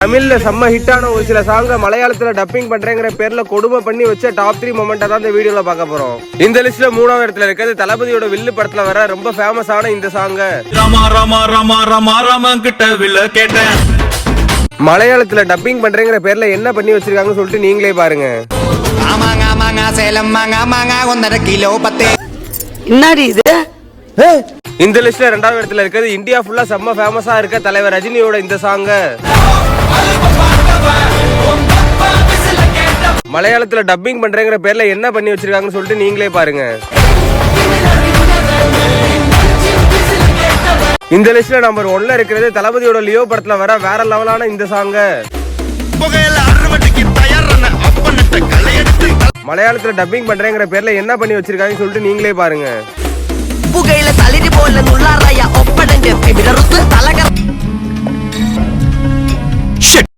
தமிழ்ல செம்ம ஹிட்டான ஒரு சில சாங்க மலையாளத்துல டப்பிங் பண்றேங்கிற பேர்ல கொடுமை பண்ணி வச்ச டாப் 3 மொமெண்ட்டை தான் இந்த வீடியோல பார்க்க போறோம். இந்த லிஸ்ட்ல 3ஆவது இடத்துல இருக்கிறது தளபதியோட வில்லு படத்துல வர ரொம்ப ஃபேமஸான இந்த சாங்க. ராமா ராமா ராமா ராமா ராமா கிட்ட வில்ல கேட்டேன். மலையாளத்துல டப்பிங் பண்றேங்கிற பேர்ல என்ன பண்ணி வச்சிருக்காங்கன்னு சொல்லிட்டு நீங்களே பாருங்க. ஆமாங்க ஆமாங்க சேலம் மாங்க ஆமாங்க 1.5 கிலோ 10. என்னடி இது? இந்த லிஸ்ட்ல 2ஆவது இடத்துல இருக்கிறது இந்தியா ஃபுல்லா செம்ம ஃபேமஸா இருக்க தலைவர் ரஜினியோட இந்த சாங்க. மலையாளத்துல டப்பிங் பண்றேங்கிற பேர்ல என்ன பண்ணி வச்சிருக்காங்கன்னு சொல்லிட்டு நீங்களே பாருங்க. இந்த லிஸ்ட்ல நம்பர் 1ல இருக்கிறது தளபதியோட லியோ படத்துல வர வேற லெவலான இந்த சாங்க. மலையாளத்துல டப்பிங் பண்றேங்கிற பேர்ல என்ன பண்ணி வச்சிருக்காங்கன்னு சொல்லிட்டு நீங்களே பாருங்க. புகையில தளிரி போல நுள்ளாரையா ஒப்படங்க விடருத்து தலகர்